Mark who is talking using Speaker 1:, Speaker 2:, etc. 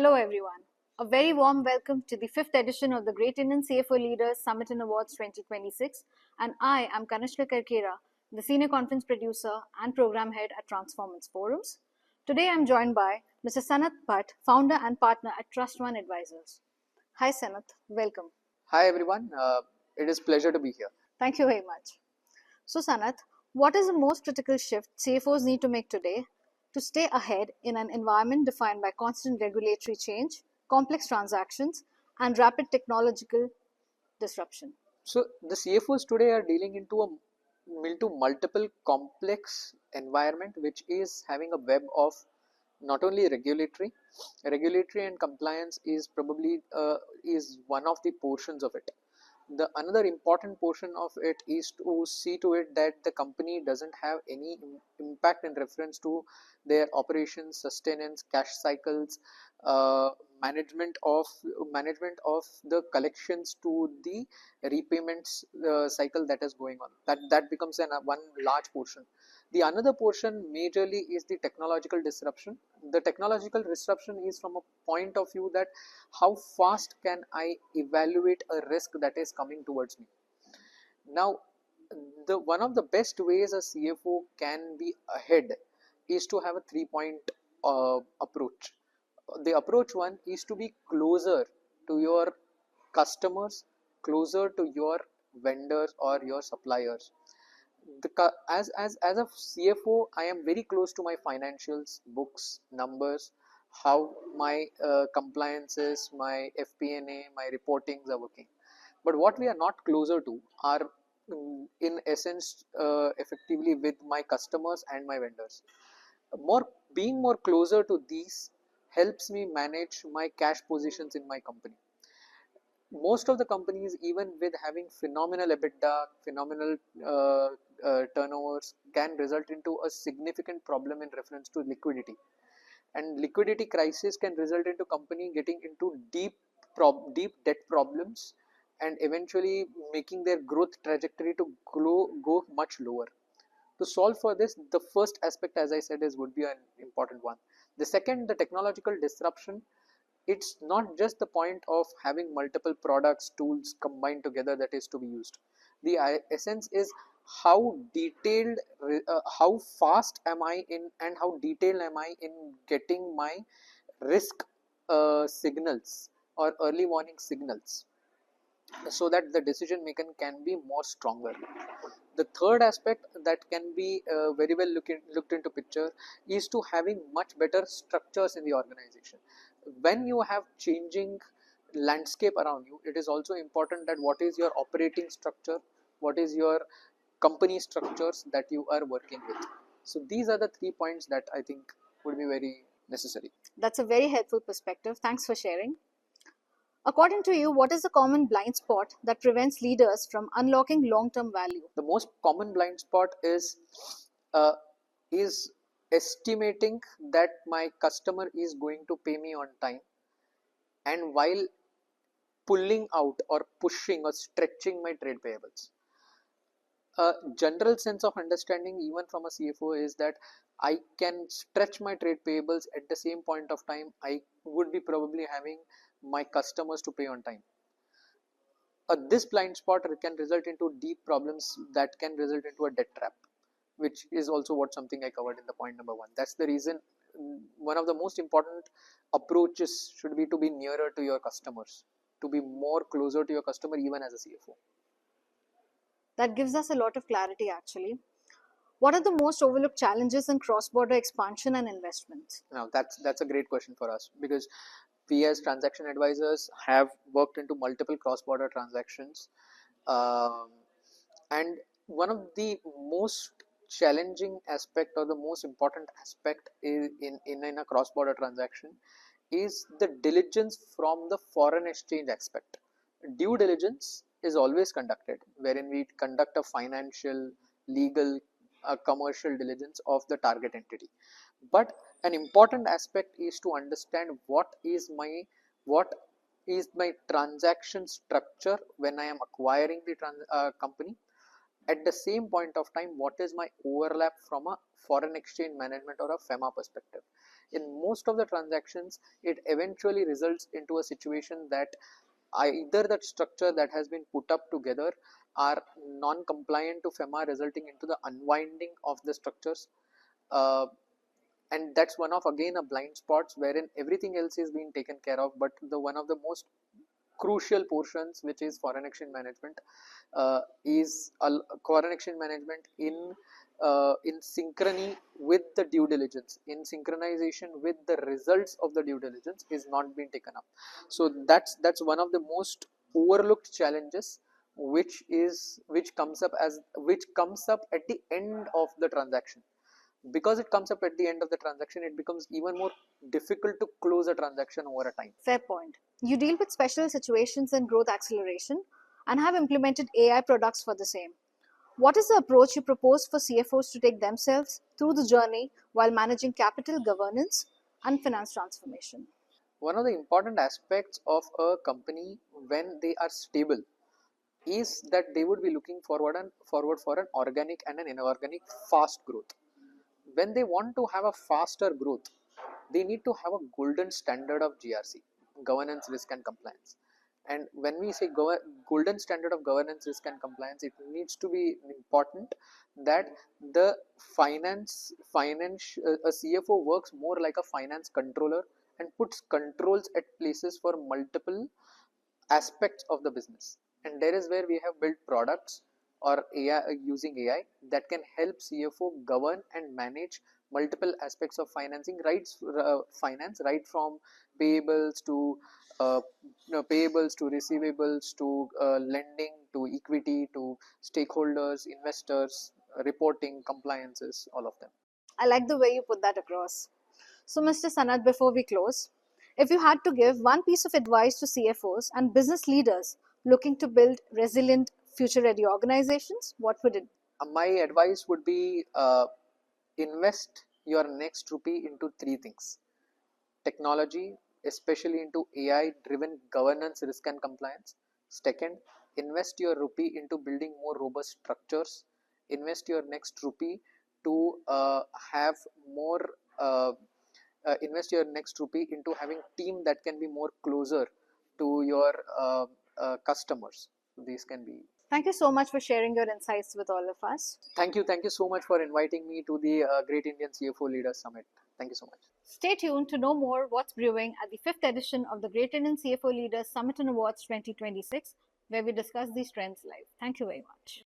Speaker 1: Hello everyone. A very warm welcome to the 5th edition of the Great Indian CFO Leaders Summit and Awards 2026, and I am Kanishka Karkera, the Senior Conference Producer and Program Head at Transformance Forums. Today I am joined by Mr. Sanat Bhat, Founder and Partner at TrustOne Advisors. Hi Sanat, welcome.
Speaker 2: Hi everyone, it is pleasure to be here.
Speaker 1: Thank you very much. So Sanat, what is the most critical shift CFOs need to make today to stay ahead in an environment defined by constant regulatory change, complex transactions, and rapid technological disruption?
Speaker 2: So the CFOs today are dealing into multiple complex environment which is having a web of not only regulatory and compliance is probably is one of the portions of it. The another important portion of it is to see to it that the company doesn't have any impact in reference to their operations, sustenance, cash cycles, uh, management of the collections to the repayments cycle that is going on. That becomes one large portion. The another portion majorly is the technological disruption. The technological disruption is from a point of view that how fast can I evaluate a risk that is coming towards me. Now, the one of the best ways a CFO can be ahead is to have a 3-point approach. The approach one is to be closer to your customers, closer to your vendors or your suppliers. As a CFO, I am very close to my financials, books, numbers, how my compliances, my FP&A, my reportings are working. But what we are not closer to are, in essence, effectively with my customers and my vendors. Being more closer to these helps me manage my cash positions in my company. Most of the companies, even with having phenomenal EBITDA, phenomenal turnovers, can result into a significant problem in reference to liquidity, and liquidity crisis can result into company getting into deep debt problems and eventually making their growth trajectory to go much lower. To solve for this, the first aspect, as I said, is would be an important one. The second, the technological disruption. It's not just the point of having multiple products, tools combined together that is to be used. The essence is how detailed, how fast am I in, and how detailed am I in getting my risk signals or early warning signals, so that the decision making can be more stronger. The third aspect that can be very well looked into picture is to having much better structures in the organization. When you have changing landscape around you, it is also important that what is your operating structure, what is your company structures that you are working with. So these are the 3 points that I think would be very necessary.
Speaker 1: That's a very helpful perspective. Thanks for sharing. According to you, what is the common blind spot that prevents leaders from unlocking long-term value?
Speaker 2: The most common blind spot uh, is estimating that my customer is going to pay me on time, and while pulling out or pushing or stretching my trade payables. A general sense of understanding even from a CFO is that I can stretch my trade payables, at the same point of time I would be probably having my customers to pay on time. This blind spot can result into deep problems that can result into a debt trap, which is also what something I covered in the point number 1. That's the reason one of the most important approaches should be to be nearer to your customers, to be more closer to your customer even as a CFO.
Speaker 1: That gives us a lot of clarity actually. What are the most overlooked challenges in cross-border expansion and investment?
Speaker 2: Now that's a great question for us, because we as transaction advisors have worked into multiple cross-border transactions, um, and one of the most challenging aspect or the most important aspect in a cross-border transaction is the diligence from the foreign exchange aspect. Due diligence is always conducted, wherein we conduct a financial, legal, commercial diligence of the target entity. But an important aspect is to understand what is my transaction structure when I am acquiring the company, At the same point of time, what is my overlap from a foreign exchange management or a FEMA perspective? In most of the transactions, it eventually results into a situation that either that structure that has been put up together are non-compliant to FEMA, resulting into the unwinding of the structures. Uh, and that's one of again a blind spots wherein everything else is being taken care of, but the one of the most crucial portions, which is foreign exchange management, is foreign exchange management in synchrony with the due diligence, in synchronization with the results of the due diligence, is not being taken up. So that's one of the most overlooked challenges, which comes up at the end of the transaction. Because it comes up at the end of the transaction, it becomes even more difficult to close a transaction over a time.
Speaker 1: Fair point. You deal with special situations and growth acceleration and have implemented AI products for the same. What is the approach you propose for CFOs to take themselves through the journey while managing capital governance and finance transformation?
Speaker 2: One of the important aspects of a company when they are stable is that they would be looking forward for an organic and an inorganic fast growth. When they want to have a faster growth, they need to have a golden standard of GRC, governance, risk and compliance. And when we say golden standard of governance, risk and compliance, it needs to be important that the a CFO works more like a finance controller and puts controls at places for multiple aspects of the business. And there is where we have built products or AI, using AI, that can help CFO govern and manage multiple aspects of finance, right from payables to receivables to lending to equity to stakeholders, investors, reporting, compliances, all of them.
Speaker 1: I like the way you put that across. So, Mr. Sanat, before we close, if you had to give one piece of advice to CFOs and business leaders looking to build resilient, future ready organizations, what would it be?
Speaker 2: My advice would be invest your next rupee into three things: technology, especially into AI driven governance, risk, and compliance. Second, invest your rupee into building more robust structures. Invest your next rupee to have more. Invest your next rupee into having team that can be more closer to your customers. These can be.
Speaker 1: Thank you so much for sharing your insights with all of us.
Speaker 2: Thank you so much for inviting me to the Great Indian CFO Leaders Summit. Thank you so much.
Speaker 1: Stay tuned to know more what's brewing at the 5th edition of the Great Indian CFO Leaders Summit and Awards 2026, where we discuss these trends live. Thank you very much.